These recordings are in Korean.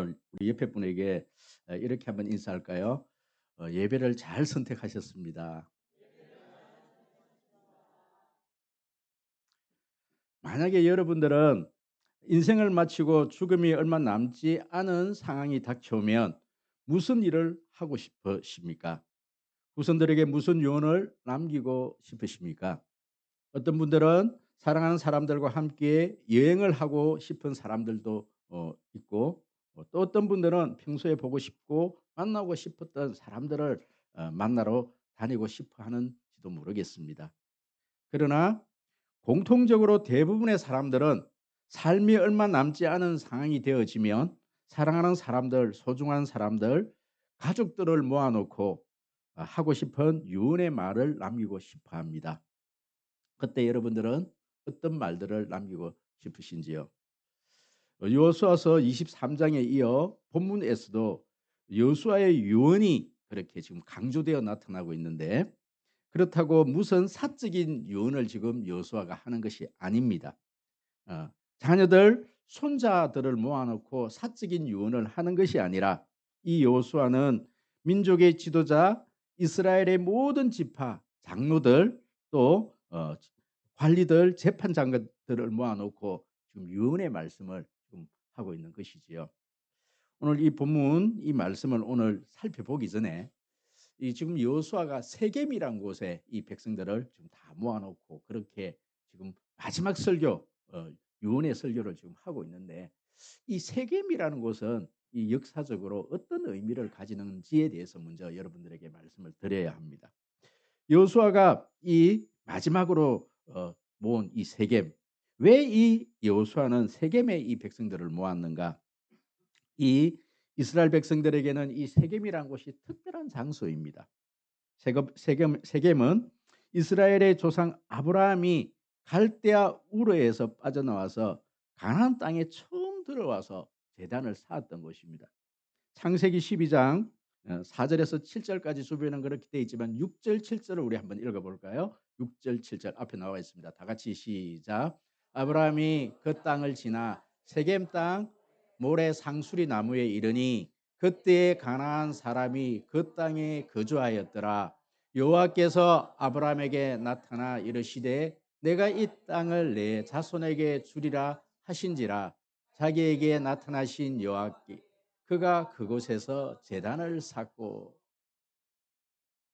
오늘 우리 옆에 분에게 이렇게 한번 인사할까요? 예배를 잘 선택하셨습니다. 만약에 여러분들은 인생을 마치고 죽음이 얼마 남지 않은 상황이 닥쳐오면 무슨 일을 하고 싶으십니까? 후손들에게 무슨 유언을 남기고 싶으십니까? 어떤 분들은 사랑하는 사람들과 함께 여행을 하고 싶은 사람들도 있고, 또 어떤 분들은 평소에 보고 싶고 만나고 싶었던 사람들을 만나러 다니고 싶어 하는지도 모르겠습니다. 그러나 공통적으로 대부분의 사람들은 삶이 얼마 남지 않은 상황이 되어지면 사랑하는 사람들, 소중한 사람들, 가족들을 모아놓고 하고 싶은 유언의 말을 남기고 싶어 합니다. 그때 여러분들은 어떤 말들을 남기고 싶으신지요? 여호수아서 23장에 이어 본문에서도 여호수아의 유언이 그렇게 지금 강조되어 나타나고 있는데, 그렇다고 무슨 사적인 유언을 지금 여호수아가 하는 것이 아닙니다. 자녀들, 손자들을 모아놓고 사적인 유언을 하는 것이 아니라 이 여호수아는 민족의 지도자, 이스라엘의 모든 지파 장로들, 또 관리들, 재판장들을 모아놓고 지금 유언의 말씀을 지금 하고 있는 것이지요. 오늘 이 본문 이 말씀을 오늘 살펴보기 전에 이 지금 여호수아가 세겜이란 곳에 이 백성들을 지금 다 모아놓고 그렇게 지금 마지막 설교, 유언의 설교를 지금 하고 있는데, 이 세겜이라는 곳은 이 역사적으로 어떤 의미를 가지는지에 대해서 먼저 여러분들에게 말씀을 드려야 합니다. 여호수아가 이 마지막으로 모은 이 세겜, 왜 이 여호수아는 세겜에 이 백성들을 모았는가? 이 이스라엘 백성들에게는 이 세겜이라는 곳이 특별한 장소입니다. 세겜은 이스라엘의 조상 아브라함이 갈대아 우르에서 빠져나와서 가나안 땅에 처음 들어와서 제단을 쌓았던 곳입니다. 창세기 12장 4절에서 7절까지 주변은 그렇게 되어 있지만 6절 7절을 우리 한번 읽어볼까요? 6절 7절 앞에 나와 있습니다. 다 같이 시작. 아브라함이 그 땅을 지나 세겜 땅 모래 상수리 나무에 이르니 그때에 가나안 사람이 그 땅에 거주하였더라. 여호와께서 아브라함에게 나타나 이르시되 내가 이 땅을 내 자손에게 주리라 하신지라. 자기에게 나타나신 여호와께 그가 그곳에서 제단을 쌓고,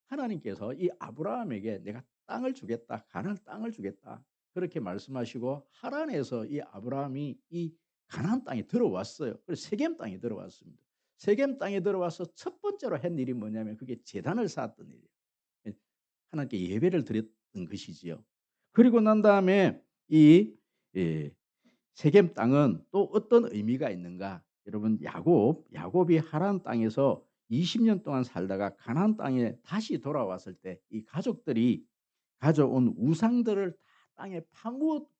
하나님께서 이 아브라함에게 내가 땅을 주겠다, 가나안 땅을 주겠다 그렇게 말씀하시고 하란에서 이 아브라함이 이 가나안 땅에 들어왔어요. 그래서 세겜 땅에 들어왔습니다. 세겜 땅에 들어와서 첫 번째로 한 일이 뭐냐면 그게 제단을 쌓았던 일이에요. 예, 하나님께 예배를 드렸던 것이지요. 그리고 난 다음에 이 예, 세겜 땅은 또 어떤 의미가 있는가? 여러분, 야곱이 하란 땅에서 20년 동안 살다가 가나안 땅에 다시 돌아왔을 때 이 가족들이 가져온 우상들을 다 땅에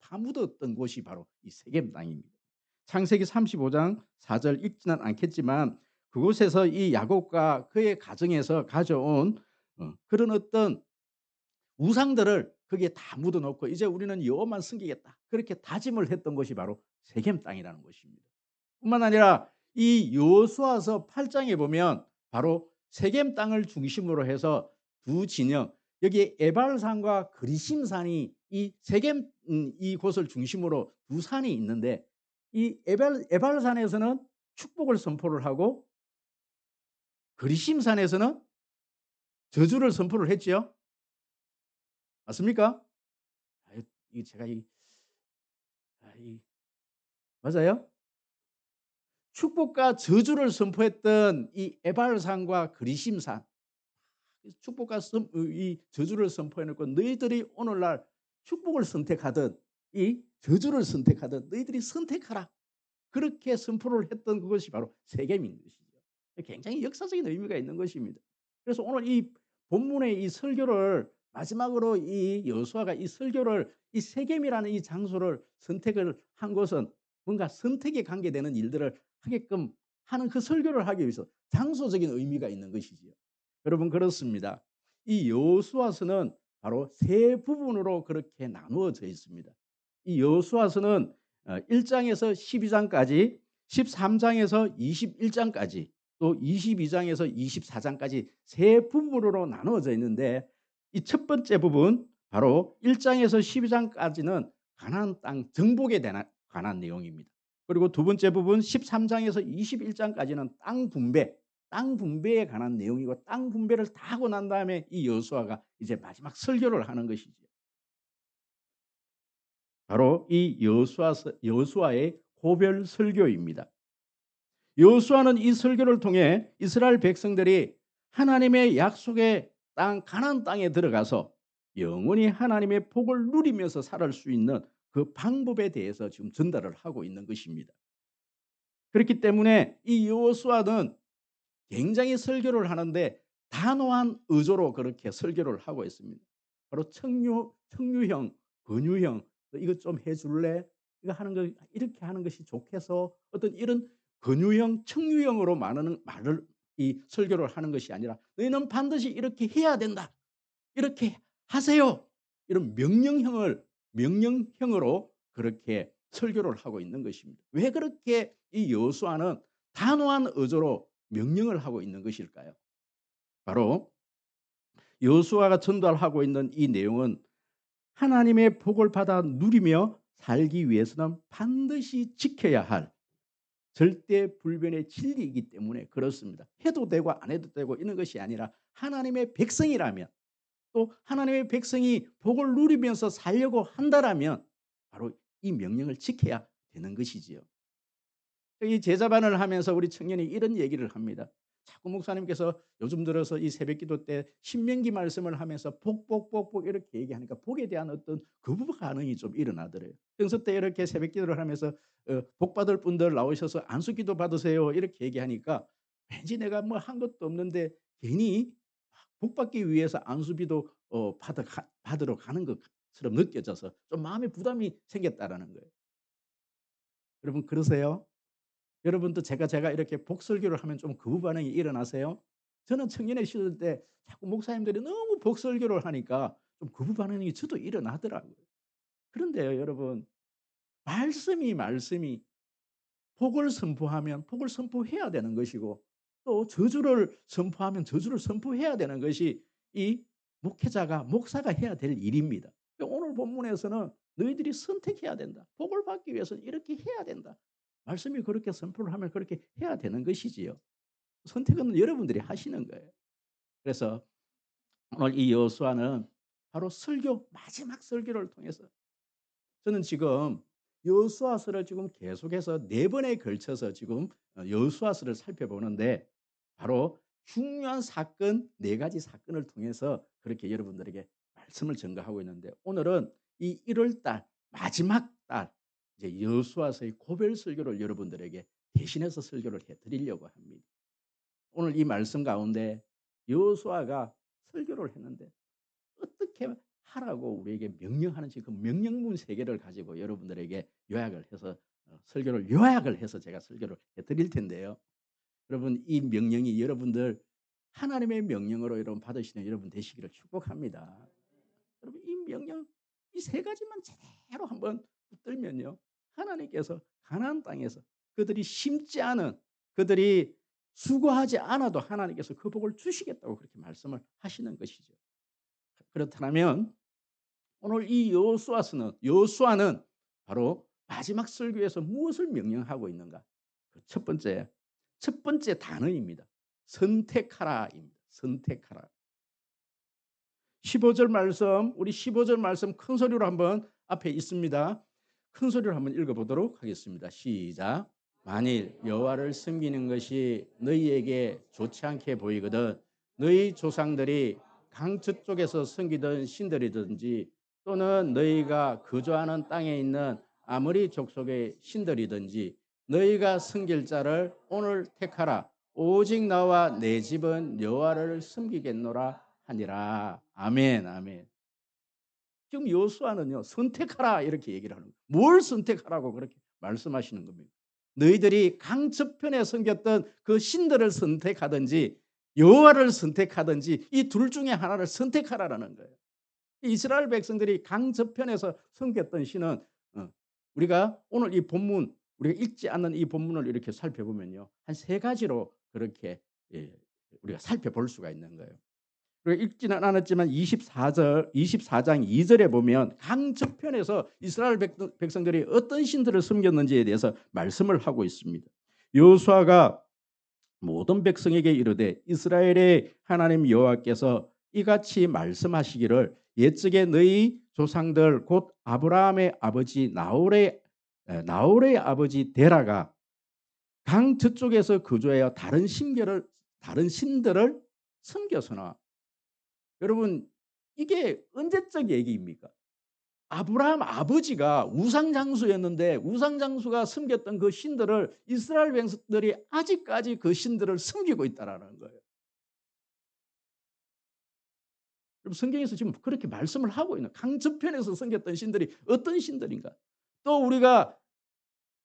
파묻었던 곳이 바로 이 세겜 땅입니다. 창세기 35장 4절 읽지는 않겠지만 그곳에서 이 야곱과 그의 가정에서 가져온 그런 어떤 우상들을 거기에 다 묻어 놓고 이제 우리는 여호와만 섬기겠다 그렇게 다짐을 했던 것이 바로 세겜 땅이라는 것입니다. 뿐만 아니라 이 여호수아서 8장에 보면 바로 세겜 땅을 중심으로 해서 두 진영, 여기 에발산과 그리심산이 이 세겜 이곳을 중심으로 두 산이 있는데, 이 에발산에서는 축복을 선포를 하고 그리심산에서는 저주를 선포를 했지요. 맞습니까? 이 제가 이 맞아요? 축복과 저주를 선포했던 이 에발산과 그리심산, 축복과 이 저주를 선포해 놓고 너희들이 오늘날 축복을 선택하든 이 저주를 선택하든 너희들이 선택하라 그렇게 선포를 했던 그것이 바로 세겜인 것이죠. 굉장히 역사적인 의미가 있는 것입니다. 그래서 오늘 이 본문의 이 설교를 마지막으로 이 여호수아가 이 설교를 이 세겜이라는 이 장소를 선택을 한 것은 뭔가 선택에 관계되는 일들을 하게끔 하는 그 설교를 하기 위해서 장소적인 의미가 있는 것이지요. 여러분, 그렇습니다. 이 여호수아서는 바로 세 부분으로 그렇게 나누어져 있습니다. 이 여호수아서는 1장에서 12장까지 13장에서 21장까지 또 22장에서 24장까지 세 부분으로 나누어져 있는데 이 첫 번째 부분 바로 1장에서 12장까지는 가나안 땅 정복에 관한 내용입니다. 그리고 두 번째 부분 13장에서 21장까지는 땅 분배에 관한 내용이고 땅 분배를 다 하고 난 다음에 이 여호수아가 이제 마지막 설교를 하는 것이죠. 바로 이 여호수아의 고별 설교입니다. 여호수아는 이 설교를 통해 이스라엘 백성들이 하나님의 약속의 땅 가나안 땅에 들어가서 영원히 하나님의 복을 누리면서 살 수 있는 그 방법에 대해서 지금 전달을 하고 있는 것입니다. 그렇기 때문에 이 여호수아는 굉장히 설교를 하는데 단호한 의조로 그렇게 설교를 하고 있습니다. 바로 청유형, 권유형, 너 이것 좀 해줄래? 이거 하는 거 이렇게 하는 것이 좋겠어. 어떤 이런 권유형, 청유형으로 말을 이 설교를 하는 것이 아니라 너희는 반드시 이렇게 해야 된다. 이렇게 하세요. 이런 명령형으로 그렇게 설교를 하고 있는 것입니다. 왜 그렇게 이 여호수아는 단호한 의조로 명령을 하고 있는 것일까요? 바로 여호수아가 전달하고 있는 이 내용은 하나님의 복을 받아 누리며 살기 위해서는 반드시 지켜야 할 절대 불변의 진리이기 때문에 그렇습니다. 해도 되고 안 해도 되고 이런 것이 아니라 하나님의 백성이라면 또 하나님의 백성이 복을 누리면서 살려고 한다라면 바로 이 명령을 지켜야 되는 것이지요. 이 제자반을 하면서 우리 청년이 이런 얘기를 합니다. 자꾸 목사님께서 요즘 들어서 이 새벽기도 때 신명기 말씀을 하면서 복 이렇게 얘기하니까 복에 대한 어떤 거부 반응이 좀 일어나더래요. 평소 때 이렇게 새벽기도를 하면서 복 받을 분들 나오셔서 안수기도 받으세요 이렇게 얘기하니까 왠지 내가 뭐 한 것도 없는데 괜히 복 받기 위해서 안수비도 받으러 가는 것처럼 느껴져서 좀 마음의 부담이 생겼다라는 거예요. 여러분 그러세요? 여러분도 제가 이렇게 복설교를 하면 좀 거부 반응이 일어나세요? 저는 청년의 시절 때 자꾸 목사님들이 너무 복설교를 하니까 좀 거부 반응이 저도 일어나더라고요. 그런데요, 여러분, 말씀이 복을 선포하면 복을 선포해야 되는 것이고 또 저주를 선포하면 저주를 선포해야 되는 것이 이 목사가 해야 될 일입니다. 오늘 본문에서는 너희들이 선택해야 된다. 복을 받기 위해서는 이렇게 해야 된다. 말씀이 그렇게 선포를 하면 그렇게 해야 되는 것이지요. 선택은 여러분들이 하시는 거예요. 그래서 오늘 이 여호수아는 바로 마지막 설교를 통해서 저는 지금 여호수아서를 지금 계속해서 4번에 걸쳐서 지금 여호수아서를 살펴보는데 바로 중요한 사건 4가지 사건을 통해서 그렇게 여러분들에게 말씀을 전가하고 있는데 오늘은 이 1월 달 마지막 달 이제 여호수아서의 고별 설교를 여러분들에게 대신해서 설교를 해 드리려고 합니다. 오늘 이 말씀 가운데 여호수아가 설교를 했는데 어떻게 하라고 우리에게 명령하는지 그 명령문 3개를 가지고 여러분들에게 요약을 해서 설교를 요약을 해서 제가 설교를 해 드릴 텐데요. 여러분 이 명령이 여러분들 하나님의 명령으로 여러분 받으시는 여러분 되시기를 축복합니다. 여러분 이 명령 이 3가지만 제대로 한번 붙들면요. 하나님께서 가나안 땅에서 그들이 심지 않은 그들이 수고하지 않아도 하나님께서 그 복을 주시겠다고 그렇게 말씀을 하시는 것이죠. 그렇다면 오늘 이 여호수아는 바로 마지막 설교에서 무엇을 명령하고 있는가? 그 첫 번째 단어입니다. 선택하라입니다. 선택하라. 15절 말씀, 우리 15절 말씀 큰 소리로 한번 앞에 있습니다. 큰 소리로 한번 읽어보도록 하겠습니다. 시작. 만일 여호와를 섬기는 것이 너희에게 좋지 않게 보이거든 너희 조상들이 강 저쪽에서 섬기던 신들이든지 또는 너희가 거주하는 땅에 있는 아무리 족속의 신들이든지 너희가 섬길 자를 오늘 택하라. 오직 나와 내 집은 여호와를 섬기겠노라 하니라. 아멘, 아멘. 지금 여호수아는요 선택하라 이렇게 얘기를 하는 거예요. 뭘 선택하라고 그렇게 말씀하시는 겁니다. 너희들이 강 저편에 섬겼던 그 신들을 선택하든지 여호와를 선택하든지 이 둘 중에 하나를 선택하라라는 거예요. 이스라엘 백성들이 강 저편에서 섬겼던 신은 우리가 오늘 이 본문 우리가 읽지 않는 이 본문을 이렇게 살펴보면요. 한 세 가지로 그렇게 예 우리가 살펴볼 수가 있는 거예요. 그리고 읽지는 않았지만 24장 2 절에 보면 강 저편에서 이스라엘 백성들이 어떤 신들을 섬겼는지에 대해서 말씀을 하고 있습니다. 여호수아가 모든 백성에게 이르되 이스라엘의 하나님 여호와께서 이같이 말씀하시기를 옛적에 너희 조상들 곧 아브라함의 아버지 나홀의 아버지 데라가 강 저쪽에서 거주하여 다른 신들을 섬겼으나. 여러분, 이게 언제적 얘기입니까? 아브라함 아버지가 우상장수였는데 우상장수가 섬겼던 그 신들을 이스라엘 백성들이 아직까지 그 신들을 섬기고 있다라는 거예요. 그럼 성경에서 지금 그렇게 말씀을 하고 있는, 강저편에서 섬겼던 신들이 어떤 신들인가? 또 우리가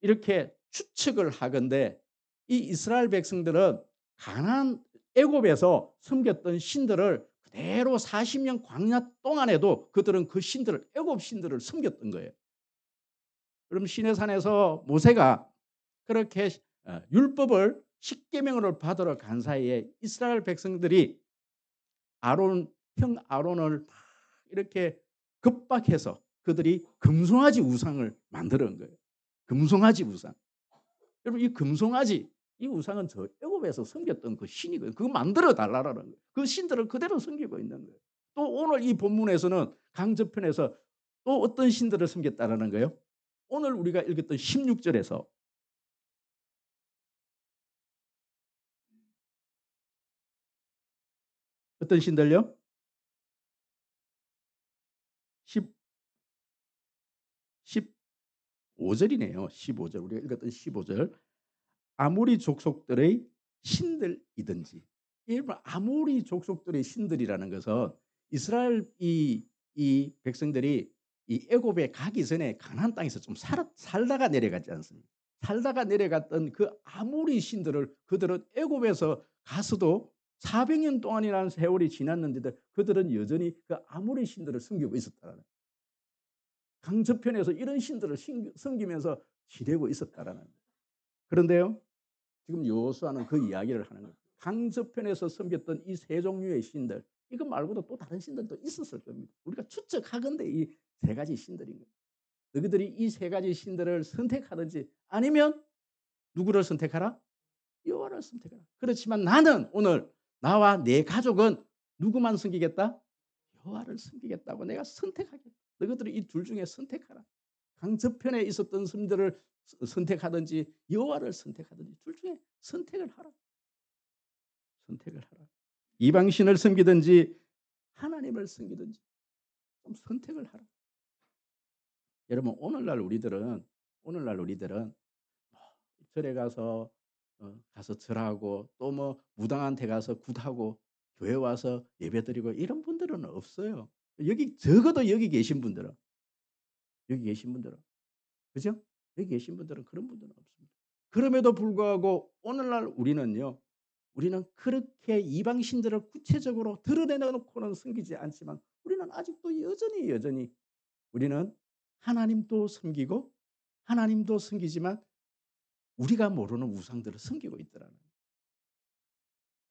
이렇게 추측을 하건대 이 이스라엘 백성들은 가나안 애굽에서 섬겼던 신들을 그대로 40년 광야 동안에도 그들은 그 신들을, 애굽 신들을 섬겼던 거예요. 그럼 시내산에서 모세가 그렇게 율법을 십계명을 받으러 간 사이에 이스라엘 백성들이 형 아론을 막 이렇게 겁박해서 그들이 금송아지 우상을 만들어 온 거예요. 금송아지 우상. 여러분, 이 금송아지, 이 우상은 저 애굽에서 섬겼던 그 신이거든요. 그거 만들어 달라라는 거예요. 그 신들을 그대로 섬기고 있는 거예요. 또 오늘 이 본문에서는 강저편에서 또 어떤 신들을 섬겼다라는 거예요? 오늘 우리가 읽었던 16절에서 어떤 신들요? 10, 15절이네요. 15절. 우리가 읽었던 15절. 아모리 족속들의 신들이든지. 일본 아모리 족속들의 신들이라는 것은 이스라엘 이 백성들이 이 애굽에 가기 전에 가나안 땅에서 좀 살다가 내려갔지 않습니까? 살다가 내려갔던 그 아모리 신들을 그들은 애굽에서 가서도 400년 동안이라는 세월이 지났는데도 그들은 여전히 그 아모리 신들을 섬기고 있었다라는, 강저편에서 이런 신들을 섬기면서 지내고 있었다라는. 그런데요, 지금 여호수아는 그 이야기를 하는 거예요. 강저편에서 섬겼던 이 세 종류의 신들, 이것 말고도 또 다른 신들도 있었을 겁니다. 우리가 추측하건대 이 세 가지 신들인 거예요. 너희들이 이 세 가지 신들을 선택하든지 아니면 누구를 선택하라? 여호와를 선택하라. 그렇지만 나는 오늘 나와 내 가족은 누구만 섬기겠다? 여호와를 섬기겠다고 내가 선택하겠다. 너희들이 이 둘 중에 선택하라. 강저편에 있었던 신들을 선택하든지 여호와를 선택하든지 둘 중에 선택을 하라. 선택을 하라. 이방신을 섬기든지 하나님을 섬기든지 좀 선택을 하라. 여러분, 오늘날 우리들은 뭐 절에 가서 절하고 또 뭐 무당한테 가서 굿하고 교회 와서 예배드리고 이런 분들은 없어요. 적어도 여기 계신 분들은 그죠? 여기 계신 분들은 그런 분들은 없습니다. 그럼에도 불구하고 오늘날 우리는 그렇게 이방 신들을 구체적으로 드러내놓고는 섬기지 않지만 우리는 아직도 여전히 우리는 하나님도 섬기고 하나님도 섬기지만 우리가 모르는 우상들을 섬기고 있더라는 거예요.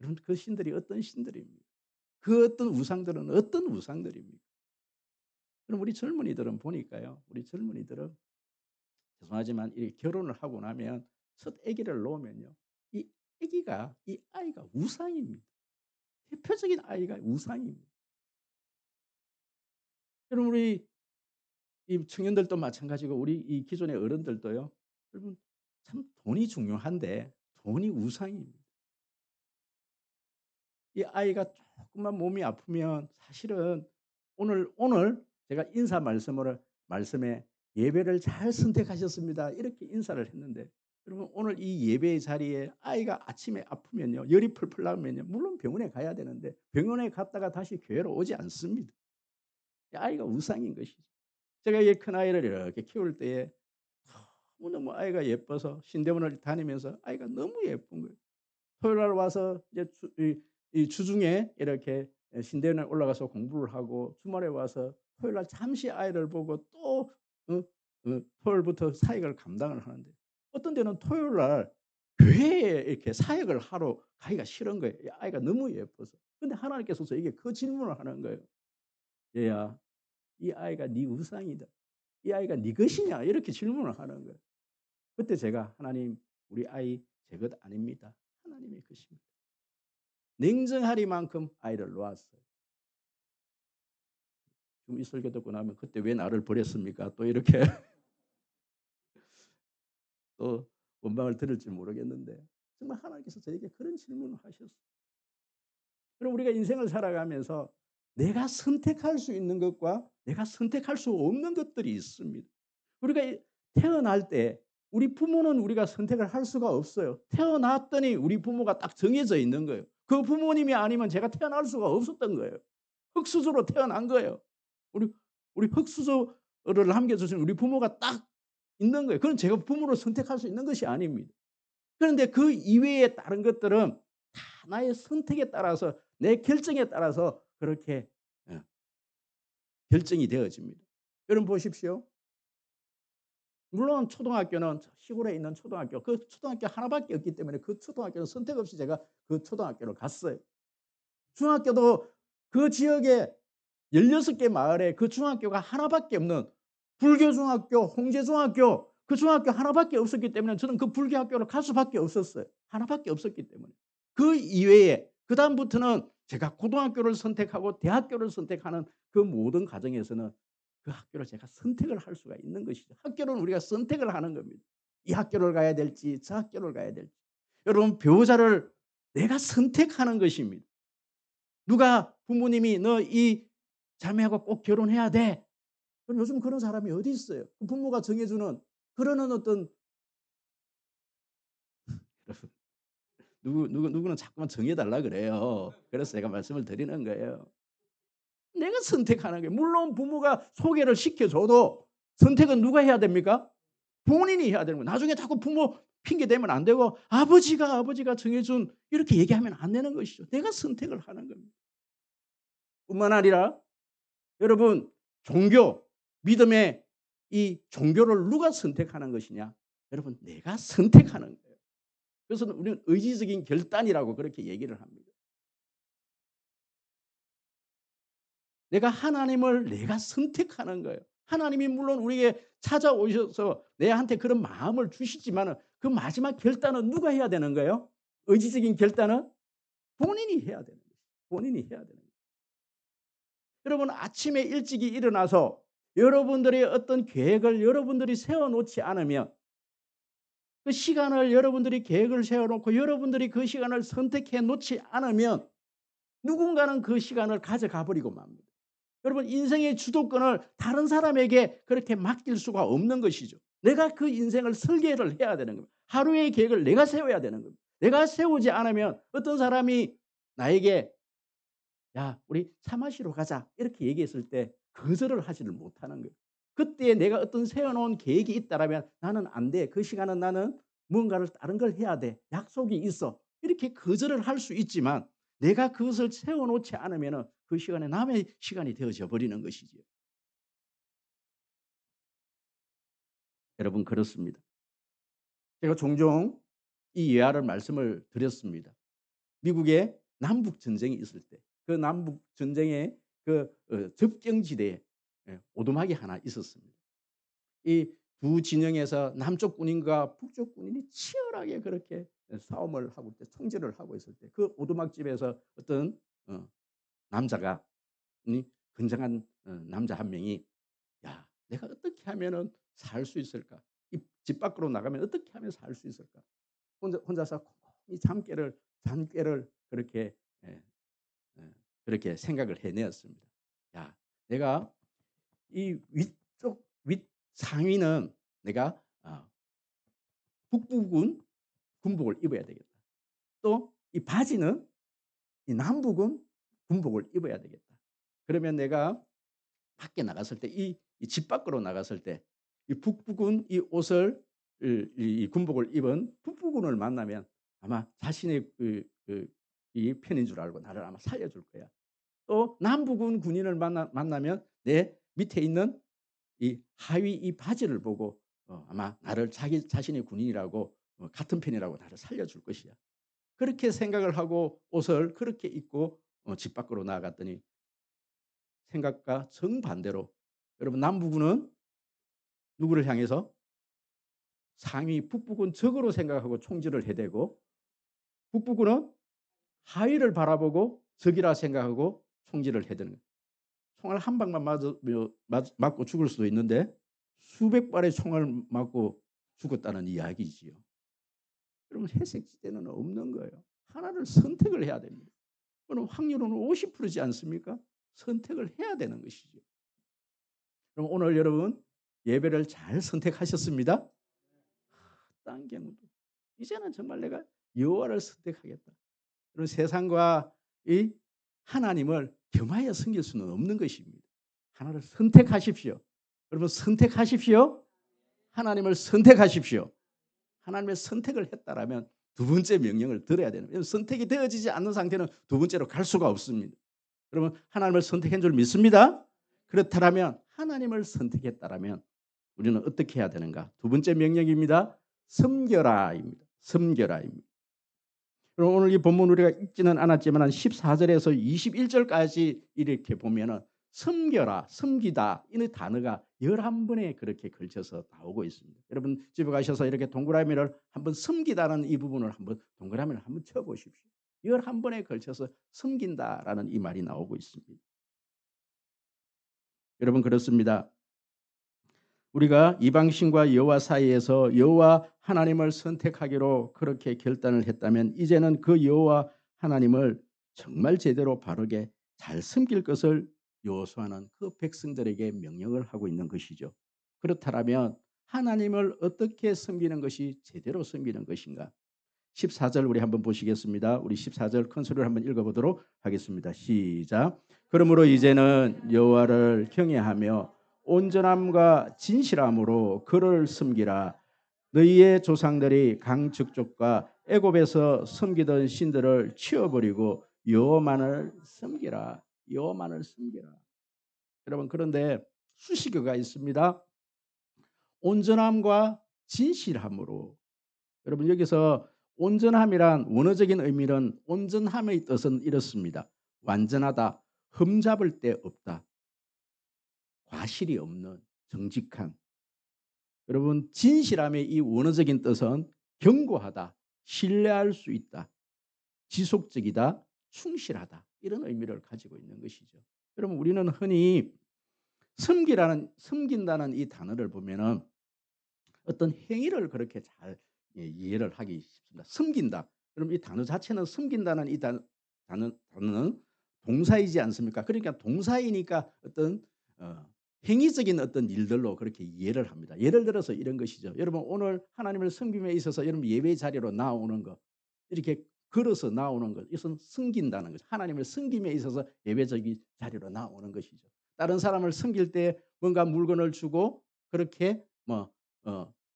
여러분, 그 신들이 어떤 신들입니까? 그 어떤 우상들은 어떤 우상들입니까? 그럼 우리 젊은이들은 보니까요. 우리 젊은이들은 죄송하지만 이 결혼을 하고 나면 첫 아기를 놓으면요. 이 아이가 우상입니다. 대표적인 아이가 우상입니다. 여러분, 우리 이 청년들도 마찬가지고 우리 이 기존의 어른들도요. 여러분, 참 돈이 중요한데 돈이 우상입니다. 이 아이가 조금만 몸이 아프면 사실은 오늘 제가 말씀에 예배를 잘 선택하셨습니다. 이렇게 인사를 했는데 여러분, 오늘 이 예배의 자리에 아이가 아침에 아프면요. 열이 풀풀 나면요. 물론 병원에 가야 되는데 병원에 갔다가 다시 교회로 오지 않습니다. 이 아이가 우상인 것이죠. 제가 이 큰아이를 이렇게 키울 때에 너무너무 아이가 예뻐서 신대원을 다니면서 아이가 너무 예쁜 거예요. 토요일 날 와서 이제 이 주중에 이렇게 신대원에 올라가서 공부를 하고 주말에 와서 토요일 날 잠시 아이를 보고 또 토요일부터 사역을 감당을 하는데 어떤 데는 토요일 날 교회에 이렇게 사역을 하러 가기가 싫은 거예요. 이 아이가 너무 예뻐서. 근데 하나님께서 저에게 그 질문을 하는 거예요. "얘야, 이 아이가 네 우상이다. 이 아이가 네 것이냐?" 이렇게 질문을 하는 거예요. 그때 제가 "하나님, 우리 아이 제 것 아닙니다. 하나님의 것입니다." 냉정하리만큼 아이를 놓았어요. 좀 이 설교 듣고 나면 "그때 왜 나를 버렸습니까?" 또 이렇게 또 원망을 들을지 모르겠는데 정말 하나님께서 저에게 그런 질문을 하셨어요. 그럼 우리가 인생을 살아가면서 내가 선택할 수 있는 것과 내가 선택할 수 없는 것들이 있습니다. 우리가 태어날 때 우리 부모는 우리가 선택을 할 수가 없어요. 태어났더니 우리 부모가 딱 정해져 있는 거예요. 그 부모님이 아니면 제가 태어날 수가 없었던 거예요. 흙수저로 태어난 거예요. 우리 흙수저를 남겨주신 우리 부모가 딱 있는 거예요. 그건 제가 부모를 선택할 수 있는 것이 아닙니다. 그런데 그 이외에 다른 것들은 다 나의 선택에 따라서 내 결정에 따라서 그렇게 예 결정이 되어집니다. 여러분 보십시오. 물론 초등학교는 시골에 있는 초등학교 그 초등학교 하나밖에 없기 때문에 그 초등학교는 선택 없이 제가 그 초등학교를 갔어요. 중학교도 그 지역에 16개 마을에 그 중학교가 하나밖에 없는 불교 중학교, 홍제 중학교 그 중학교 하나밖에 없었기 때문에 저는 그 불교 학교를 갈 수밖에 없었어요. 하나밖에 없었기 때문에. 그 이외에 그다음부터는 제가 고등학교를 선택하고 대학교를 선택하는 그 모든 과정에서는 그 학교를 제가 선택을 할 수가 있는 것이죠. 학교는 우리가 선택을 하는 겁니다. 이 학교를 가야 될지 저 학교를 가야 될지. 여러분 배우자를 내가 선택하는 것입니다. 누가 부모님이 "너 이 자매하고 꼭 결혼해야 돼." 그럼 요즘 그런 사람이 어디 있어요? 그 부모가 정해 주는 그러는 어떤 여러분 누구는 자꾸만 정해 달라 그래요. 그래서 제가 말씀을 드리는 거예요. 내가 선택하는 거예요. 물론 부모가 소개를 시켜 줘도 선택은 누가 해야 됩니까? 본인이 해야 되는 거예요. 나중에 자꾸 부모 핑계 대면 안 되고 아버지가 정해 준 이렇게 얘기하면 안 되는 것이죠. 내가 선택을 하는 겁니다. 뿐만 아니라 여러분 종교, 믿음의 이 종교를 누가 선택하는 것이냐? 여러분 내가 선택하는 거예요. 그래서 우리는 의지적인 결단이라고 그렇게 얘기를 합니다. 내가 하나님을 내가 선택하는 거예요. 하나님이 물론 우리에게 찾아오셔서 내한테 그런 마음을 주시지만은 그 마지막 결단은 누가 해야 되는 거예요? 의지적인 결단은 본인이 해야 되는 거예요. 본인이 해야 되는 거예요. 여러분 아침에 일찍이 일어나서 여러분들의 어떤 계획을 여러분들이 세워 놓지 않으면 그 시간을 여러분들이 계획을 세워 놓고 여러분들이 그 시간을 선택해 놓지 않으면 누군가는 그 시간을 가져가 버리고 맙니다. 여러분 인생의 주도권을 다른 사람에게 그렇게 맡길 수가 없는 것이죠. 내가 그 인생을 설계를 해야 되는 겁니다. 하루의 계획을 내가 세워야 되는 겁니다. 내가 세우지 않으면 어떤 사람이 나에게 "야 우리 차 마시러 가자." 이렇게 얘기했을 때 거절을 하지를 못하는 거예요. 그때 내가 어떤 세워 놓은 계획이 있다라면 "나는 안 돼. 그 시간은 나는 뭔가를 다른 걸 해야 돼. 약속이 있어." 이렇게 거절을 할 수 있지만 내가 그것을 세워 놓지 않으면은 그 시간에 남의 시간이 되어져 버리는 것이지요. 여러분 그렇습니다. 제가 종종 이 예화를 말씀을 드렸습니다. 미국에 남북 전쟁이 있을 때 그 남북 전쟁의 그 접경지대에 오두막이 하나 있었습니다. 이 두 진영에서 남쪽 군인과 북쪽 군인이 치열하게 그렇게 싸움을 하고 있을 때 총질을 하고 있을 때 그 오두막집에서 어떤 남자가 건장한 남자 한 명이 '야 내가 어떻게 하면은 살 수 있을까? 이 집 밖으로 나가면 어떻게 하면 살 수 있을까?' 혼자서 이 잠결을 그렇게 예 그렇게 생각을 해내었습니다. '야 내가 이 위쪽 윗 상의는 내가 북부군 군복을 입어야 되겠다. 또 이 바지는 이 남부군 군복을 입어야 되겠다. 그러면 내가 밖에 나갔을 때 이 집 밖으로 나갔을 때 이 북부군 이 옷을 이 군복을 입은 북부군을 만나면 아마 자신의 이 편인 줄 알고 나를 아마 살려줄 거야. 또 남부군 군인을 만나면 내 밑에 있는 이 하위 이 바지를 보고 아마 나를 자기 자신이 군인이라고 같은 편이라고 나를 살려줄 것이야. 그렇게 생각을 하고 옷을 그렇게 입고 집 밖으로 나갔더니 생각과 정반대로 여러분 남부군은 누구를 향해서 상위 북부군 적으로 생각하고 총질을 해대고 북부군은 하위를 바라보고 적이라 생각하고 총질을 해대는 거예요. 총알 한 방만 맞고 죽을 수도 있는데 수백 발의 총을 맞고 죽었다는 이야기지요. 그러면 회색지대는 없는 거예요. 하나를 선택을 해야 됩니다. 그럼 확률은 50%지 않습니까? 선택을 해야 되는 것이죠. 그럼 오늘 여러분 예배를 잘 선택하셨습니다. 딴 경우도 이제는 정말 내가 여호와를 선택하겠다. 그런 세상과 이 하나님을 겸하여 섬길 수는 없는 것입니다. 하나를 선택하십시오. 여러분 선택하십시오. 하나님을 선택하십시오. 하나님의 선택을 했다라면 두 번째 명령을 들어야 되는 거예요. 선택이 되어지지 않는 상태는 두 번째로 갈 수가 없습니다. 여러분 하나님을 선택한 줄 믿습니다. 그렇다면 하나님을 선택했다라면 우리는 어떻게 해야 되는가? 두 번째 명령입니다. 섬겨라입니다. 섬겨라입니다. 그럼 오늘 이 본문 우리가 읽지는 않았지만 14절에서 21절까지 이렇게 보면은 섬겨라, 섬기다 이런 단어가 11번에 그렇게 걸쳐서 나오고 있습니다. 여러분 집에 가셔서 이렇게 동그라미를 한번 섬기다는 이 부분을 한번 동그라미를 한번 쳐 보십시오. 11번에 걸쳐서 섬긴다라는 이 말이 나오고 있습니다. 여러분 그렇습니다. 우리가 이방신과 여호와 사이에서 여호와 하나님을 선택하기로 그렇게 결단을 했다면 이제는 그 여호와 하나님을 정말 제대로 바르게 잘 섬길 것을 요소하는 그 백성들에게 명령을 하고 있는 것이죠. 그렇다면 하나님을 어떻게 섬기는 것이 제대로 섬기는 것인가? 14절 우리 한번 보시겠습니다. 우리 14절 큰 소리로 한번 읽어보도록 하겠습니다. 시작. 그러므로 이제는 여호와를 경외하며 온전함과 진실함으로 그를 섬기라. 너희의 조상들이 강적족과 애굽에서 섬기던 신들을 치워버리고 여호와만을 섬기라. 여호와만을 섬기라. 여러분 그런데 수식어가 있습니다. 온전함과 진실함으로. 여러분 여기서 온전함이란 원어적인 의미는 온전함의 뜻은 이렇습니다. 완전하다, 흠잡을 데 없다, 과실이 없는, 정직한. 여러분 진실함의 이 원어적인 뜻은 견고하다, 신뢰할 수 있다, 지속적이다, 충실하다 이런 의미를 가지고 있는 것이죠. 여러분 우리는 흔히 섬긴다는 이 단어를 보면은 어떤 행위를 그렇게 잘 이해를 하기 쉽습니다. 섬긴다. 그럼 이 단어 자체는 섬긴다는 이 단어는 동사이지 않습니까? 그러니까 동사이니까 어떤 행위적인 어떤 일들로 그렇게 이해를 합니다. 예를 들어서 이런 것이죠. 여러분 오늘 하나님을 섬김에 있어서 여러분 예배 자리로 나오는 것 이렇게 걸어서 나오는 것 이것은 섬긴다는 거죠. 하나님을 섬김에 있어서 예배적인 자리로 나오는 것이죠. 다른 사람을 섬길 때 뭔가 물건을 주고 그렇게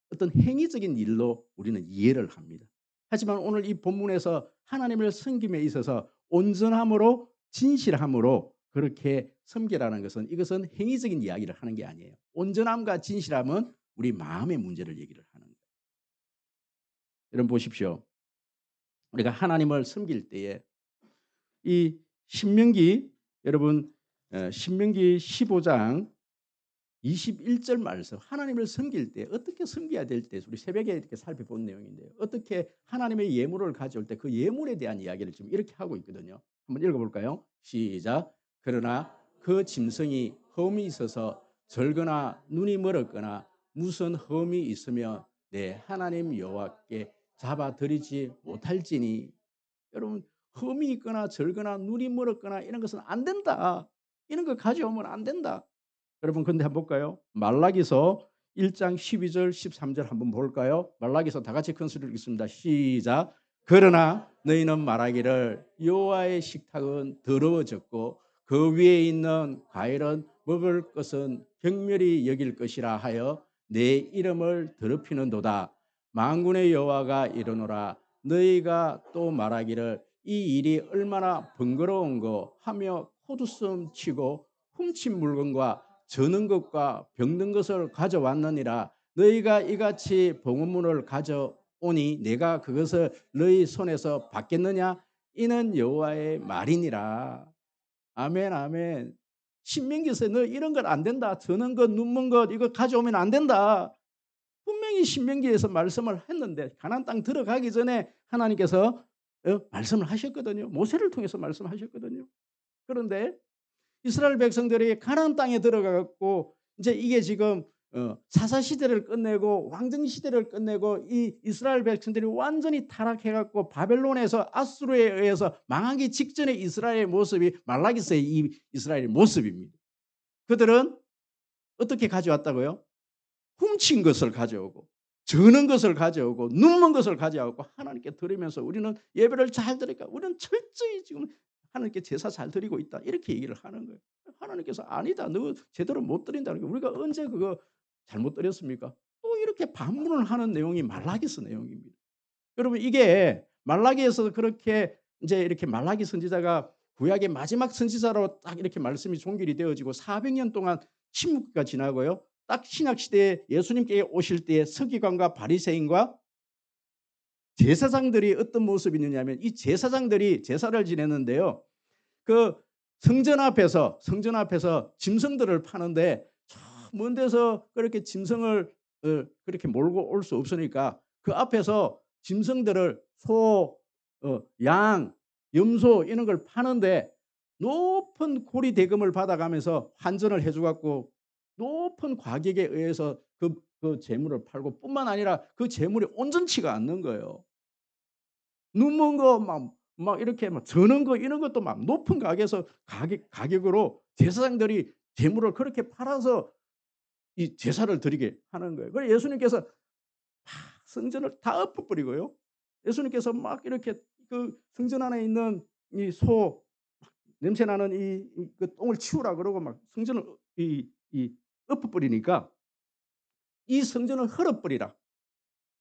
어떤 행위적인 일로 우리는 이해를 합니다. 하지만 오늘 이 본문에서 하나님을 섬김에 있어서 온전함으로 진실함으로 그렇게 섬기라는 것은 이것은 행위적인 이야기를 하는 게 아니에요. 온전함과 진실함은 우리 마음의 문제를 얘기를 하는 거예요. 여러분 보십시오. 우리가 하나님을 섬길 때에 이 신명기 여러분 신명기 15장 21절 말씀 하나님을 섬길 때 어떻게 섬겨야 될 때 우리 새벽에 이렇게 살펴본 내용인데요. 어떻게 하나님의 예물을 가져올 때 그 예물에 대한 이야기를 지금 이렇게 하고 있거든요. 한번 읽어볼까요? 시작. 그러나 그 짐승이 험이 있어서 절거나 눈이 멀었거나 무슨 험이 있으면 내 하나님 여호와께 잡아들이지 못할지니. 여러분 험이 있거나 절거나 눈이 멀었거나 이런 것은 안 된다. 이런 거 가져오면 안 된다. 여러분 근데 한번 볼까요? 말라기서 1장 12절 13절 한번 볼까요? 말라기서 다 같이 큰 소리로 읽습니다. 시작. 그러나 너희는 말하기를 여호와의 식탁은 더러워졌고 그 위에 있는 과일은 먹을 것은 경멸히 여길 것이라 하여 내 이름을 더럽히는도다. 만군의 여호와가 이르노라. 너희가 또 말하기를 이 일이 얼마나 번거로운 거 하며 코두숨 치고 훔친 물건과 저는 것과 병든 것을 가져왔느니라. 너희가 이같이 봉헌문을 가져오니 내가 그것을 너희 손에서 받겠느냐? 이는 여호와의 말이니라. 아멘, 아멘. 신명기에서 너 이런 건 안 된다. 저는 것, 눈먼 것 이거 가져오면 안 된다. 분명히 신명기에서 말씀을 했는데 가나안 땅 들어가기 전에 하나님께서 말씀을 하셨거든요. 모세를 통해서 말씀하셨거든요. 그런데 이스라엘 백성들이 가나안 땅에 들어가 갖고 이제 이게 지금 사사 시대를 끝내고 왕정 시대를 끝내고 이 이스라엘 백성들이 완전히 타락해 갖고 바벨론에서 아수르에 의해서 망하기 직전의 이스라엘의 모습이 말라기서의 이 이스라엘의 모습입니다. 그들은 어떻게 가져왔다고요? 훔친 것을 가져오고 저는 것을 가져오고 눈먼 것을 가져오고 하나님께 드리면서 우리는 예배를 잘 드리니까 우리는 철저히 지금 하나님께 제사 잘 드리고 있다. 이렇게 얘기를 하는 거예요. 하나님께서 아니다. 너 제대로 못 드린다는 게 우리가 언제 그거 잘못 드렸습니까? 또 이렇게 반문을 하는 내용이 말라기서 내용입니다. 여러분 이게 말라기에서 그렇게 이제 이렇게 말라기 선지자가 구약의 마지막 선지자로 딱 이렇게 말씀이 종결이 되어지고 400년 동안 침묵기가 지나고요. 딱 신약 시대에 예수님께 오실 때에 서기관과 바리새인과 제사장들이 어떤 모습이 있느냐면 이 제사장들이 제사를 지냈는데요. 그 성전 앞에서 짐승들을 파는데 저 먼 데서 그렇게 짐승을 그렇게 몰고 올 수 없으니까 그 앞에서 짐승들을 소, 양, 염소 이런 걸 파는데 높은 고리 대금을 받아가면서 환전을 해줘 갖고 높은 가격에 의해서 그 재물을 팔고 뿐만 아니라 그 재물이 온전치가 않는 거예요. 눈먼 거 막 이렇게 막 저는 거 이런 것도 막 높은 가격에서 가격으로 제사장들이 재물을 그렇게 팔아서 이 제사를 드리게 하는 거예요. 그래서 예수님께서 막 성전을 다 엎어버리고요. 예수님께서 막 이렇게 그 성전 안에 있는 이 소 냄새 나는 그 똥을 치우라 그러고 막 성전을 엎어버리니까 이 성전을 헐어버리라.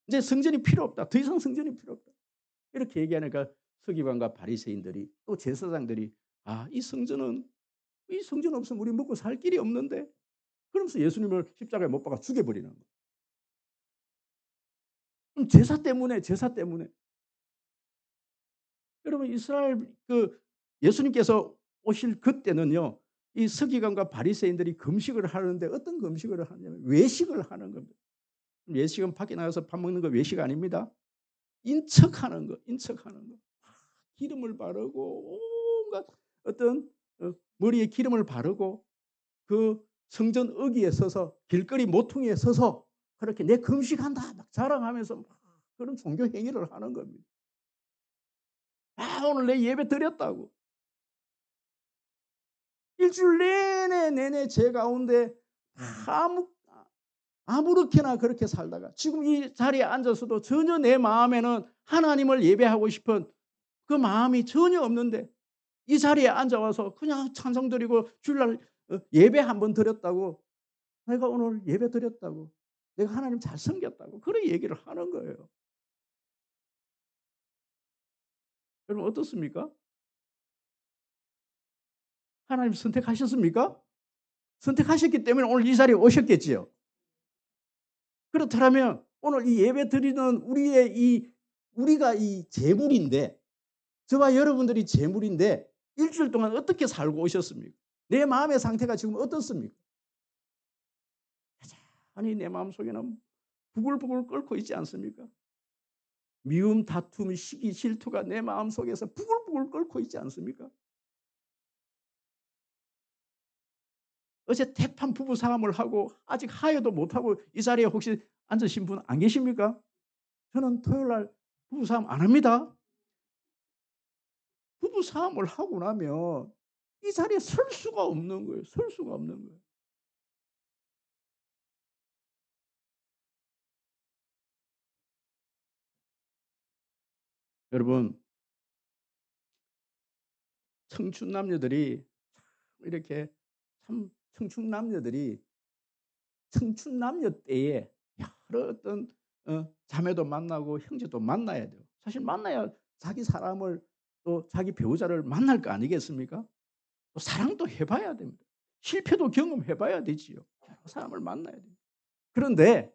이제 성전이 필요 없다. 더 이상 성전이 필요 없다. 이렇게 얘기하니까 서기관과 바리새인들이 또 제사장들이 이 성전 없으면 우리 먹고 살 길이 없는데 그러면서 예수님을 십자가에 못 박아 죽여버리는 거예요. 그럼 제사 때문에 여러분 이스라엘 예수님께서 오실 그때는요. 이 서기관과 바리새인들이 금식을 하는데 어떤 금식을 하냐면 외식을 하는 겁니다. 외식은 밖에 나가서 밥 먹는 거 외식 아닙니다. 인척하는 거, 인척하는 거. 기름을 바르고 온갖 어떤 머리에 기름을 바르고 그 성전 어귀에 서서 길거리 모퉁이에 서서 그렇게 내 금식한다 막 자랑하면서 막 그런 종교 행위를 하는 겁니다. 오늘 내 예배 드렸다고. 일주일 내내 제 가운데 아무렇게나 그렇게 살다가 지금 이 자리에 앉아서도 전혀 내 마음에는 하나님을 예배하고 싶은 그 마음이 전혀 없는데 이 자리에 앉아와서 그냥 찬송 드리고 주일날 예배 한번 드렸다고 내가 오늘 예배 드렸다고 내가 하나님 잘 섬겼다고 그런 얘기를 하는 거예요. 여러분 어떻습니까? 하나님 선택하셨습니까? 선택하셨기 때문에 오늘 이 자리에 오셨겠지요. 그렇다면 오늘 이 예배 드리는 우리가 이 재물인데 저와 여러분들이 재물인데 일주일 동안 어떻게 살고 오셨습니까? 내 마음의 상태가 지금 어떻습니까? 아니 내 마음속에는 부글부글 끓고 있지 않습니까? 미움, 다툼, 시기, 질투가 내 마음속에서 부글부글 끓고 있지 않습니까? 어제 대판 부부 싸움을 하고 아직 하여도 못하고 이 자리에 혹시 앉으신 분 안 계십니까? 저는 토요일 날 부부 싸움 안 합니다. 부부 싸움을 하고 나면 이 자리에 설 수가 없는 거예요. 설 수가 없는 거예요. 여러분 청춘 남녀들이 이렇게 참 청춘 남녀들이 청춘 남녀 때에 여러 어떤 자매도 만나고 형제도 만나야 돼요. 사실 만나야 자기 사람을 또 자기 배우자를 만날 거 아니겠습니까? 또 사랑도 해봐야 됩니다. 실패도 경험해봐야 되지요. 여러 사람을 만나야 돼요. 그런데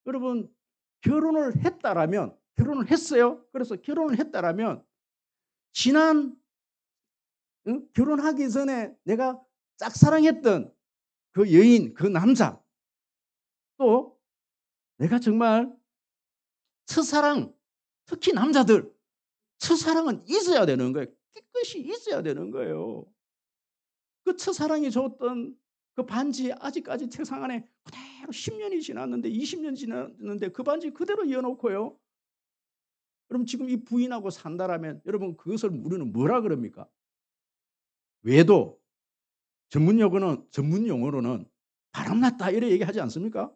여러분 결혼을 했다라면 결혼을 했어요. 그래서 결혼을 했다라면 지난 결혼하기 전에 내가 짝사랑했던 그 여인, 그 남자 또 내가 정말 첫사랑 특히 남자들 첫사랑은 있어야 되는 거예요. 깨끗이 있어야 되는 거예요. 그 첫사랑이 줬던 그 반지 아직까지 책상 안에 그대로 10 년이 지났는데 20년 지났는데 그 반지 그대로 이어 놓고요. 그럼 지금 이 부인하고 산다라면 여러분 그것을 우리는 뭐라 그럽니까? 외도 전문 용어로는 바람났다 이래 얘기하지 않습니까?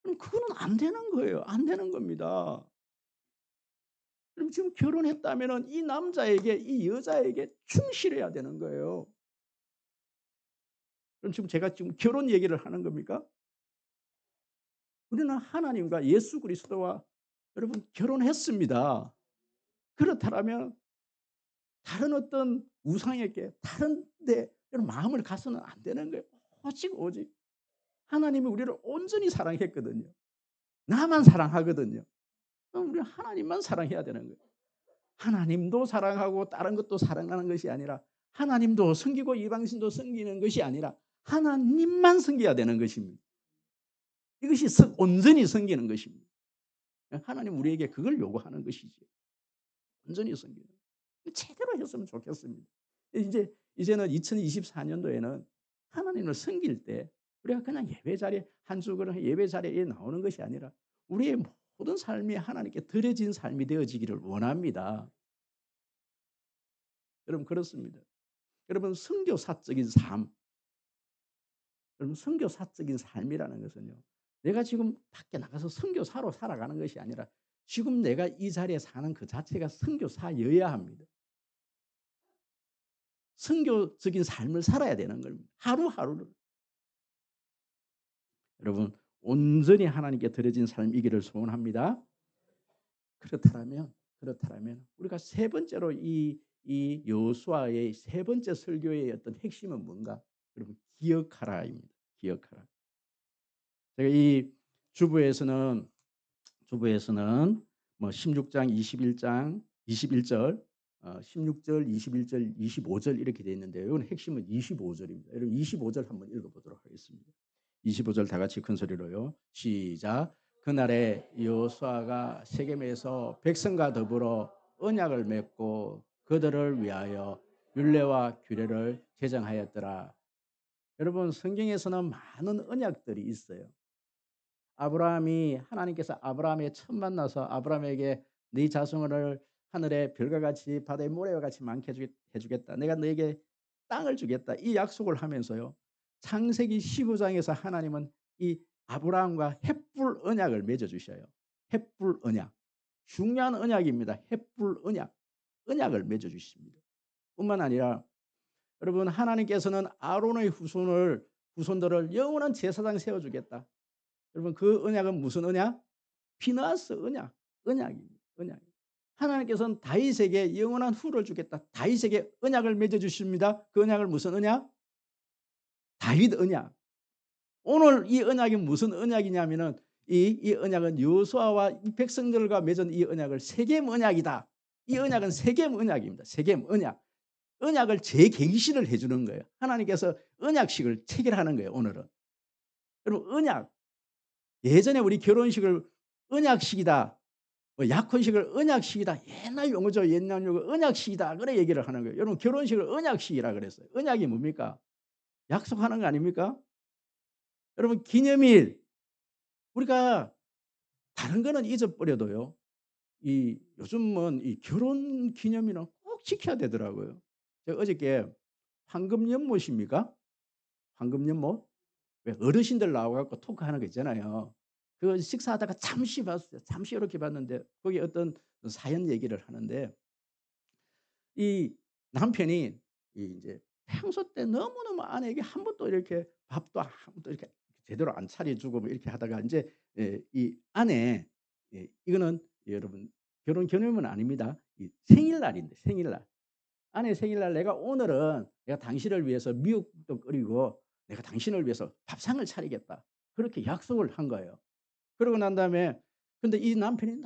그럼 그거는 안 되는 거예요. 안 되는 겁니다. 그럼 지금 결혼했다면은 이 남자에게 이 여자에게 충실해야 되는 거예요. 그럼 지금 제가 지금 결혼 얘기를 하는 겁니까? 우리는 하나님과 예수 그리스도와 여러분 결혼했습니다. 그렇다면 다른 어떤 우상에게 다른 데 여러분 마음을 가서는 안 되는 거예요. 오직 하나님이 우리를 온전히 사랑했거든요. 나만 사랑하거든요. 그럼 우리는 하나님만 사랑해야 되는 거예요. 하나님도 사랑하고 다른 것도 사랑하는 것이 아니라 하나님도 섬기고 이방신도 섬기는 것이 아니라 하나님만 섬겨야 되는 것입니다. 이것이 온전히 섬기는 것입니다. 하나님 우리에게 그걸 요구하는 것이지. 온전히 섬기는. 제대로 했으면 좋겠습니다. 이제는 2024년도에는 하나님을 섬길 때 우리가 그냥 예배 자리에 한 주 그런 예배 자리에 나오는 것이 아니라 우리의 모든 삶이 하나님께 드려진 삶이 되어지기를 원합니다. 여러분 그렇습니다. 여러분 선교사적인 삶, 여러분 선교사적인 삶이라는 것은요. 내가 지금 밖에 나가서 선교사로 살아가는 것이 아니라 지금 내가 이 자리에 사는 그 자체가 선교사여야 합니다. 선교적인 삶을 살아야 되는 겁니다. 하루하루를. 여러분 온전히 하나님께 드려진 삶이기를 소원합니다. 그렇다면 우리가 세 번째로 이 여호수아의 세 번째 설교의 어떤 핵심은 뭔가? 여러분 기억하라입니다. 기억하라. 제가 이 주부에서는 뭐 16장, 21장, 21절, 16절, 21절, 25절 이렇게 되어 있는데요. 이건 핵심은 25절입니다. 여러분 25절 한번 읽어보도록 하겠습니다. 25절 다 같이 큰 소리로요. 시작. 그날에 여호수아가 세겜에서 백성과 더불어 언약을 맺고 그들을 위하여 율례와 규례를 제정하였더라. 여러분 성경에서는 많은 언약들이 있어요. 하나님께서 아브라함에 처음 만나서 아브라함에게 네 자손을 하늘의 별과 같이 바다의 모래와 같이 많게 해주겠다. 내가 너에게 땅을 주겠다. 이 약속을 하면서요. 창세기 15장에서 하나님은 이 아브라함과 햇불 언약을 맺어주셔요. 햇불 언약. 중요한 언약입니다. 햇불 언약. 언약을 맺어주십니다. 뿐만 아니라 여러분 하나님께서는 아론의 후손들을 영원한 제사장 세워주겠다. 여러분 그 언약은 무슨 언약? 피느하스 언약. 언약입니다. 언약. 하나님께서는 다윗에게 영원한 후를 주겠다. 다윗에게 언약을 맺어 주십니다. 그 언약을 무슨 언약? 다윗 언약. 오늘 이 언약이 무슨 언약이냐면은 이 언약은 여호수아와 이 백성들과 맺은 이 언약을 세겜 언약이다. 이 언약은 세겜 언약입니다. 세겜 언약. 언약을 재계시를 해 주는 거예요. 하나님께서 언약식을 체결하는 거예요, 오늘은. 여러분 언약 예전에 우리 결혼식을 언약식이다. 뭐 약혼식을 언약식이다. 옛날 용어죠. 옛날 용어 언약식이다. 그래 얘기를 하는 거예요. 여러분 결혼식을 언약식이라 그랬어요. 언약이 뭡니까? 약속하는 거 아닙니까? 여러분 기념일 우리가 다른 거는 잊어버려도요. 요즘은 이 결혼 기념일은 꼭 지켜야 되더라고요. 제가 어저께 황금연못입니까? 황금연못? 왜 어르신들 나와 갖고 토크하는 거 있잖아요. 그 식사하다가 잠시 봤어요. 잠시 이렇게 봤는데 거기 어떤 사연 얘기를 하는데 이 남편이 이제 평소 때 너무너무 아내에게 한 번도 이렇게 밥도 한 번도 이렇게 제대로 안 차려주고 뭐 이렇게 하다가 이제 이 아내 이거는 여러분 결혼 기념일은 아닙니다. 이 생일날인데 생일날. 아내 생일날 내가 당신을 위해서 미역도 끓이고 내가 당신을 위해서 밥상을 차리겠다. 그렇게 약속을 한 거예요. 그러고 난 다음에 근데 이 남편이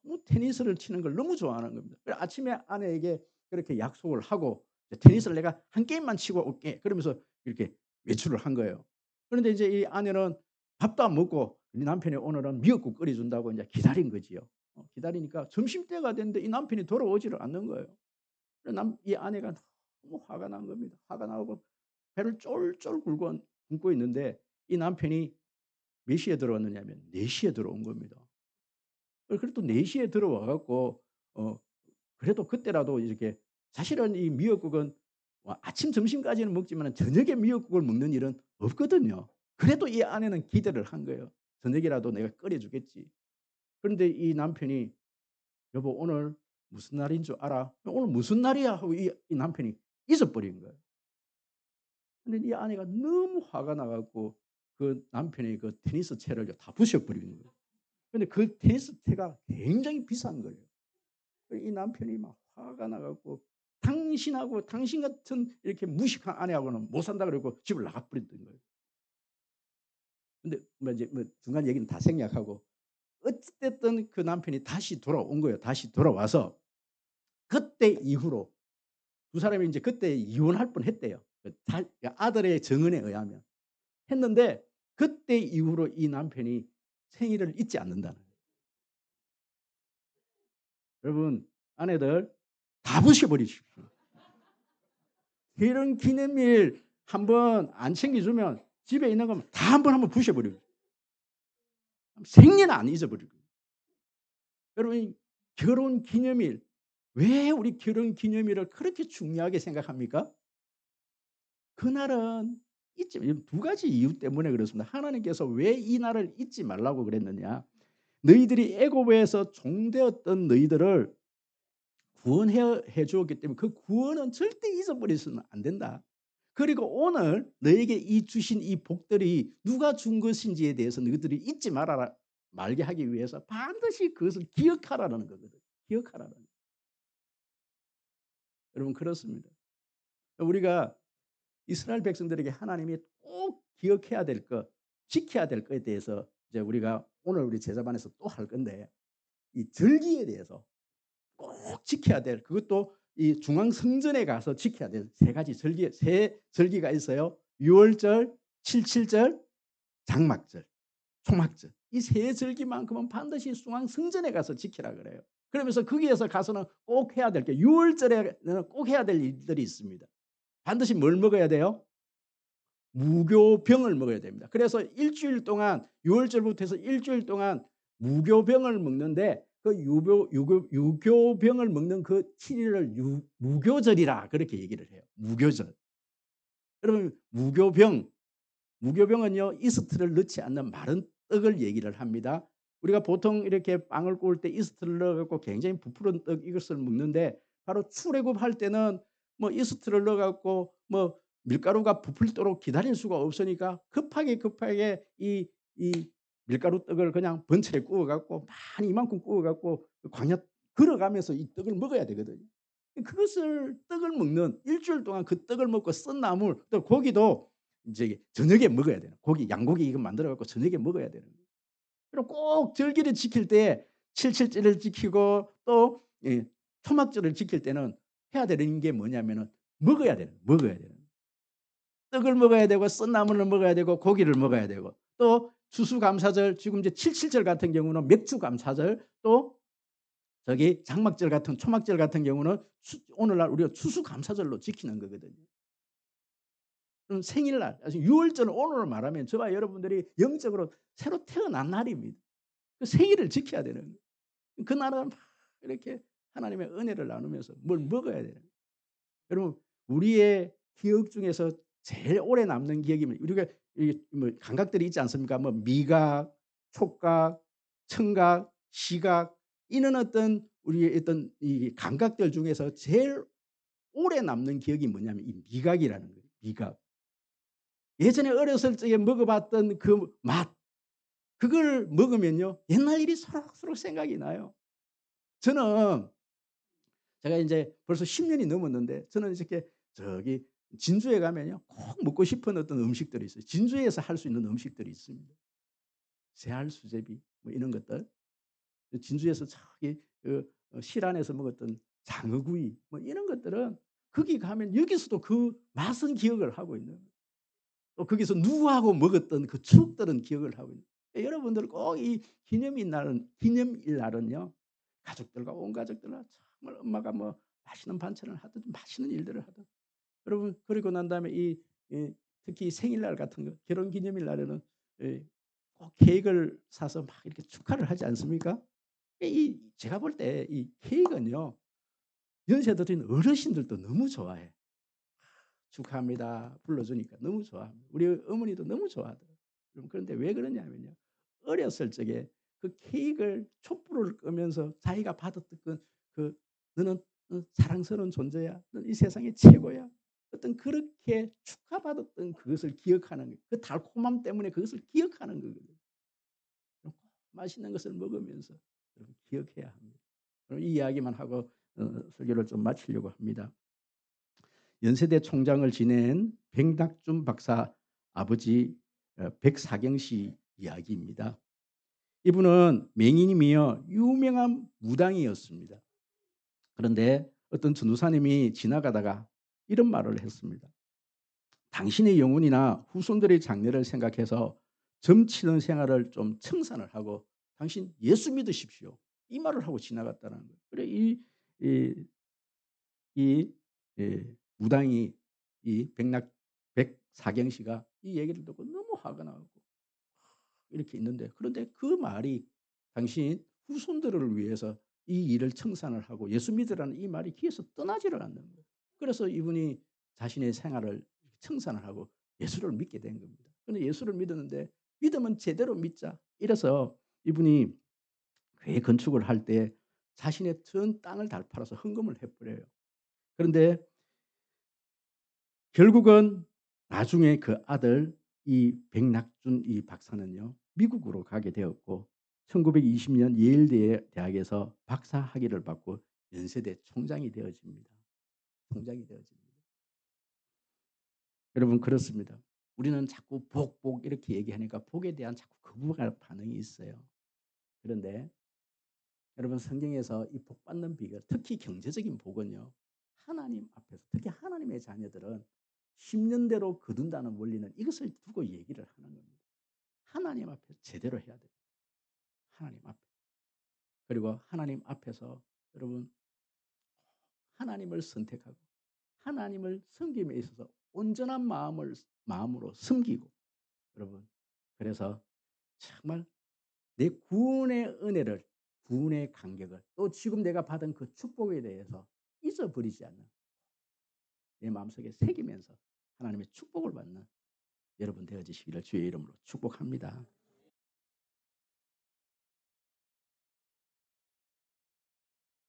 너무 테니스를 치는 걸 너무 좋아하는 겁니다. 그래서 아침에 아내에게 그렇게 약속을 하고 "테니스를 내가 한 게임만 치고 올게." 그러면서 이렇게 외출을 한 거예요. 그런데 이제 이 아내는 밥도 안 먹고 이 남편이 오늘은 미역국 끓여 준다고 이제 기다린 거지요. 기다리니까 점심때가 됐는데 이 남편이 돌아오지를 않는 거예요. 그래서 이 아내가 너무 화가 난 겁니다. 화가 나고 배를 쫄쫄 굶고 있는데 이 남편이 몇 시에 들어왔느냐면 4 시에 들어온 겁니다. 그래도 4 시에 들어와 갖고 어 그래도 그때라도 이렇게 사실은 이 미역국은 아침 점심까지는 먹지만 저녁에 미역국을 먹는 일은 없거든요. 그래도 이 아내는 기대를 한 거예요. '저녁이라도 내가 끓여 주겠지.' 그런데 이 남편이 "여보 오늘 무슨 날인 줄 알아?" "오늘 무슨 날이야?" 하고 이 남편이 잊어버린 거예요. 근데 이 아내가 너무 화가 나 갖고 그 남편의 그 테니스 채를 다 부셔 버리는 거예요. 근데 그 테니스 채가 굉장히 비싼 거예요. 이 남편이 막 화가 나 갖고 "당신하고 당신 같은 이렇게 무식한 아내하고는 못 산다." 그러고 집을 나가 버렸던 거예요. 근데 뭐 이제 뭐 중간 얘기는 다 생략하고 어찌 됐든 그 남편이 다시 돌아온 거예요. 다시 돌아와서 그때 이후로 두 사람이 인제 그때 이혼할 뻔했대요. 아들의 증언에 의하면. 했는데 그때 이후로 이 남편이 생일을 잊지 않는다는 거예요. 여러분 아내들 다 부셔 버리십시오. 결혼 기념일 한번 안 챙겨 주면 집에 있는 거 다 한번 부셔 버려요. 생리는 안 잊어버리고. 여러분 결혼 기념일 왜 우리 결혼 기념일을 그렇게 중요하게 생각합니까? 그날은 잊지 두 가지 이유 때문에 그렇습니다. 하나님께서 왜 이 날을 잊지 말라고 그랬느냐. 너희들이 애굽에서 종되었던 너희들을 구원해 주었기 때문에 그 구원은 절대 잊어버려서는 안 된다. 그리고 오늘 너에게 이 주신 이 복들이 누가 준 것인지에 대해서 너희들이 잊지 말아라 말게 하기 위해서 반드시 그것을 기억하라는 거거든. 기억하라는. 여러분 그렇습니다. 우리가 이스라엘 백성들에게 하나님이 꼭 기억해야 될 것, 지켜야 될 것에 대해서 이제 우리가 오늘 우리 제자반에서 또 할 건데 이 절기에 대해서 꼭 지켜야 될 그것도 이 중앙 성전에 가서 지켜야 될 세 가지 세 절기가 있어요. 유월절, 칠칠절, 장막절, 초막절. 이 세 절기만큼은 반드시 중앙 성전에 가서 지키라 그래요. 그러면서 거기에서 가서는 꼭 해야 될 게 유월절에는 꼭 해야 될 일들이 있습니다. 반드시 뭘 먹어야 돼요? 무교병을 먹어야 됩니다. 그래서 일주일 동안 6 월절부터 해서 일주일 동안 무교병을 먹는데 그 유교병을 먹는 그 7 일을 무교절이라 그렇게 얘기를 해요. 무교절. 여러분 무교병은요 이스트를 넣지 않는 마른 떡을 얘기를 합니다. 우리가 보통 이렇게 빵을 구울 때 이스트를 넣어 갖고 굉장히 부풀은 떡 이것을 먹는데 바로 출애굽할 때는 뭐 이스트를 넣어 갖고 뭐 밀가루가 부풀도록 기다릴 수가 없으니까 급하게 이 밀가루 떡을 그냥 번철에 구워 갖고 많이 이만큼 구워 갖고 광야 걸어가면서 이 떡을 먹어야 되거든요. 그것을 떡을 먹는 일주일 동안 그 떡을 먹고 쓴 나물 또 고기도 이제 저녁에 먹어야 돼요. 양고기 이거 만들어 갖고 저녁에 먹어야 되는 거예요. 그리고 꼭 절기를 지킬 때 칠칠절을 지키고 또 초막절을 지킬 때는 해야 되는 게 뭐냐면은 먹어야 되는 떡을 먹어야 되고 쓴 나물을 먹어야 되고 고기를 먹어야 되고 또 추수감사절 지금 이제 칠칠절 같은 경우는 맥주감사절 또 저기 장막절 같은 초막절 같은 경우는 오늘날 우리가 추수감사절로 지키는 거거든요. 그럼 생일날 6월절은 오늘을 말하면 저와 여러분들이 영적으로 새로 태어난 날입니다. 그 생일을 지켜야 되는 거예요. 그날은 막 이렇게 하나님의 은혜를 나누면서 뭘 먹어야 되는 거예요. 여러분 우리의 기억 중에서 제일 오래 남는 기억이 우리가 이 뭐 감각들이 있지 않습니까? 뭐 미각, 촉각, 청각, 시각 이런 어떤 우리의 어떤 이 감각들 중에서 제일 오래 남는 기억이 뭐냐면 이 미각이라는 거예요. 미각. 예전에 어렸을 적에 먹어봤던 그 맛 그걸 먹으면요 옛날 일이 소록소록 생각이 나요. 저는 제가 인제 벌써 10 년이 넘었는데 저는 이렇게 저기 진주에 가면요 꼭 먹고 싶은 어떤 음식들이 있어요. 진주에서 할 수 있는 음식들이 있습니다. 새알 수제비 뭐 이런 것들, 진주에서 저기 실안에서 먹었던 장어구이 뭐 이런 것들은 거기 가면 여기서도 그 맛은 기억을 하고 있는 거예요. 또 거기서 누구하고 먹었던 그 추억들은 기억을 하고 있는 거예요. 여러분들 꼭 이 기념일 날은요. 가족들과 온 가족들과 정말 엄마가 뭐 맛있는 반찬을 하든 맛있는 일들을 하든 여러분 그리고 난 다음에 특히 생일날 같은 거 결혼 기념일 날에는 꼭 케이크를 사서 막 이렇게 축하를 하지 않습니까? 제가 볼 때 이 케이크는요. 연세 드린 어르신들도 너무 좋아해. "축하합니다." 불러주니까 너무 좋아합니다. 우리 어머니도 너무 좋아하더라고요. 여러분 그런데 왜 그러냐면요. 어렸을 적에 그 케이크를 촛불을 끄면서 자기가 받았던 "너는 사랑스러운 존재야. 너는 이 세상의 최고야." 어떤 그렇게 축하받았던 그것을 기억하는 거예요. 그 달콤함 때문에 그것을 기억하는 거거든요. 맛있는 것을 먹으면서 여러분 기억해야 합니다. 이 이야기만 하고 설교를 좀 마치려고 합니다. 연세대 총장을 지낸 백낙준 박사 아버지 백사경 씨 이야기입니다. 이분은 맹인이며 유명한 무당이었습니다. 그런데 어떤 전도사님이 지나가다가 이런 말을 했습니다. 당신의 영혼이나 후손들의 장래를 생각해서 점치는 생활을 좀 청산을 하고 당신 예수 믿으십시오. 이 말을 하고 지나갔다는 거예요. 그래 이, 이 무당이 이 백사경 씨가 이 얘기를 듣고 너무 화가 나고 이렇게 있는데 그런데 그 말이 당신 후손들을 위해서 이 일을 청산을 하고 예수 믿으라는 이 말이 귀에서 떠나지를 않는 거예요. 그래서 이분이 자신의 생활을 청산을 하고 예수를 믿게 된 겁니다. 그런데 예수를 믿었는데 믿으면 제대로 믿자. 이래서 이분이 교회 건축을 할 때 자신의 전 땅을 다 팔아서 헌금을 해버려요. 그런데 결국은 나중에 그 아들 이 백낙준 이 박사는요. 미국으로 가게 되었고 1920년 예일 대학에서 박사 학위를 받고 연세대 총장이 되어집니다. 총장이 되어집니다. 여러분 그렇습니다. 우리는 자꾸 복 이렇게 얘기하니까 복에 대한 자꾸 거부감 반응이 있어요. 그런데 여러분 성경에서 이 복 받는 비결 특히 경제적인 복은요. 하나님 앞에서 특히 하나님의 자녀들은 10년대로 거둔다는 원리는 이것을 두고 얘기를 하는 겁니다. 하나님 앞에 제대로 해야 돼요. 하나님 앞에. 그리고 하나님 앞에서 여러분 하나님을 선택하고 하나님을 섬김에 있어서 온전한 마음으로 섬기고 여러분 그래서 정말 내 구원의 은혜를 구원의 간격을 또 지금 내가 받은 그 축복에 대해서 잊어버리지 않는 내 마음속에 새기면서 하나님의 축복을 받는 여러분 되어지시기를 주의 이름으로 축복합니다.